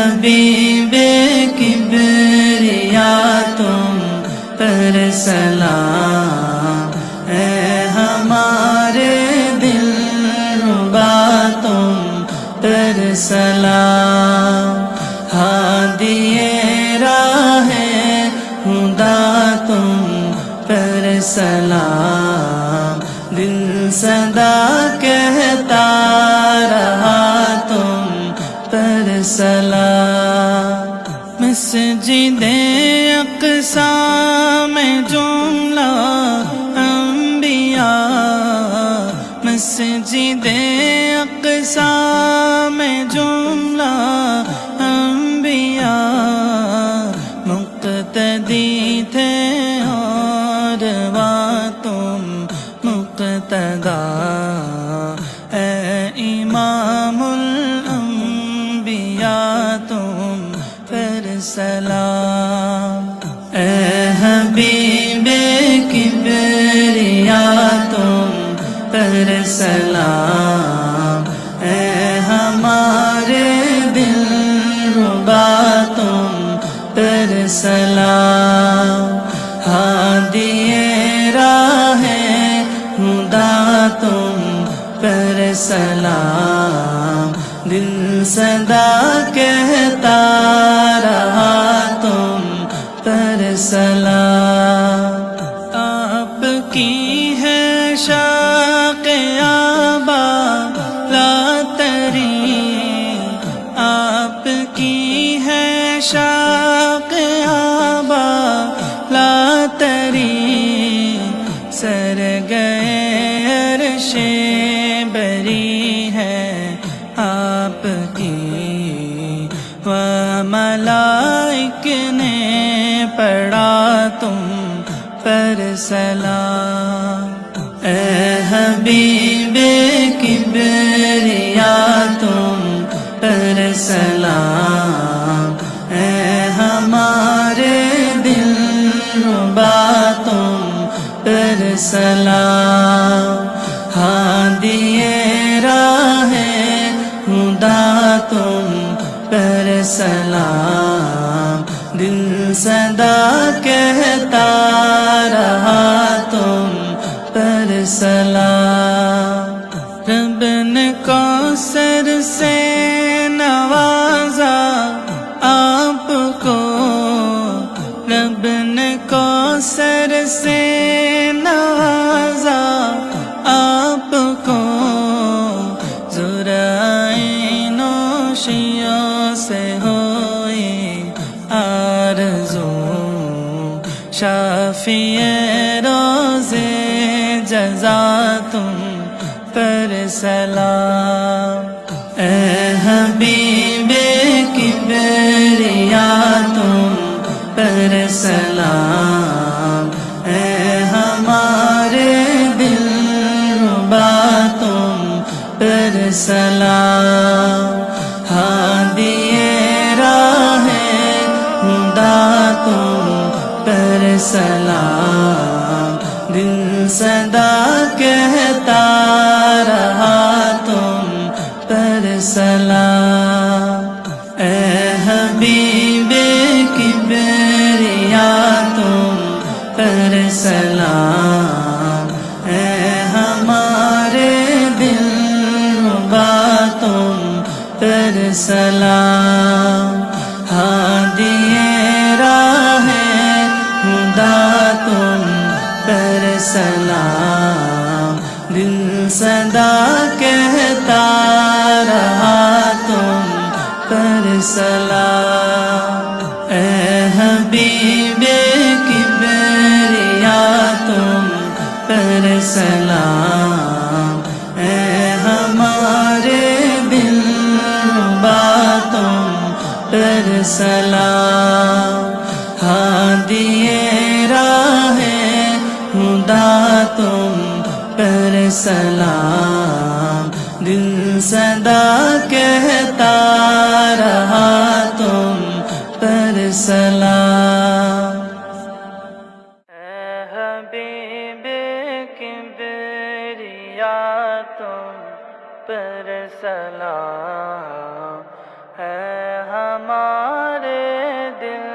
حبیب کبریا تم پر سلام، اے ہمارے دل ربا تم پر سلام، ہادی راہ خدا تم پر سلام، دل صدا کہتا رہا تم پر سلام، مسجد اقصی میں جملہ انبیاء، مسجد اقصی میں جملہ انبیاء، مقتدی تھے اور تم مقتدا، اے امام الانبیاء تم پر سلام، اے حبیب کبریا تم پر سلام، اے ہمارے دل ربا تم پر سلام، ہادی راہ خدا تم پر سلام، دل صدا کہتا رہا تم پر سلام، آپ کی ہے شاق آبا لا تری، آپ کی ہے شاق آبا لا تری، سر گئے عرش بری ہے آپ کی، و ملائک نے پڑھا تم پر سلام، اے حبیب کبریا تم پر سلام، اے ہمارے دل ربا تم پر سلام، ہادی راہ خدا تم پر سلام، دل صدا کہتا رہا تم پر سلام، رب نے کوثر سے نوازا آپ کو، رب نے کوثر سے نوازا آپ کو، ذرائع نوشیوں سے ہوئی آرزو، شافی روز جزا تم پر سلام، اے حبیب کبریا تم پر سلام، اے ہمارے دل ربا تم پر سلام، ہادی راہ خدا تم پر سلام، دل صدا کہتا رہا تم پر سلام، اے حبیب کبریا تم پر سلام، اے ہمارے دل ربا تم پر سلام، ہادی راہ خدا تم پر سلام، دل صدا کہتا رہا تم پر سلام، اے حبیب کبریا تم پر سلام، اے ہمارے دل ربا تم پر سلام، ہادی راہ خدا تم پر سلام، دل صدا کہتا رہا تم پر سلام، اے حبیب کبریا تم پر سلام، اے ہمارے دل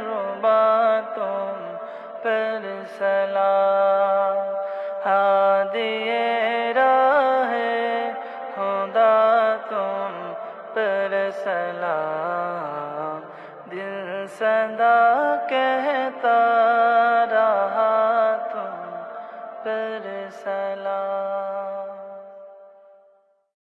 ربا تم پر سلام ہادیے راہ خدا تم پر سلام دل صدا کہتا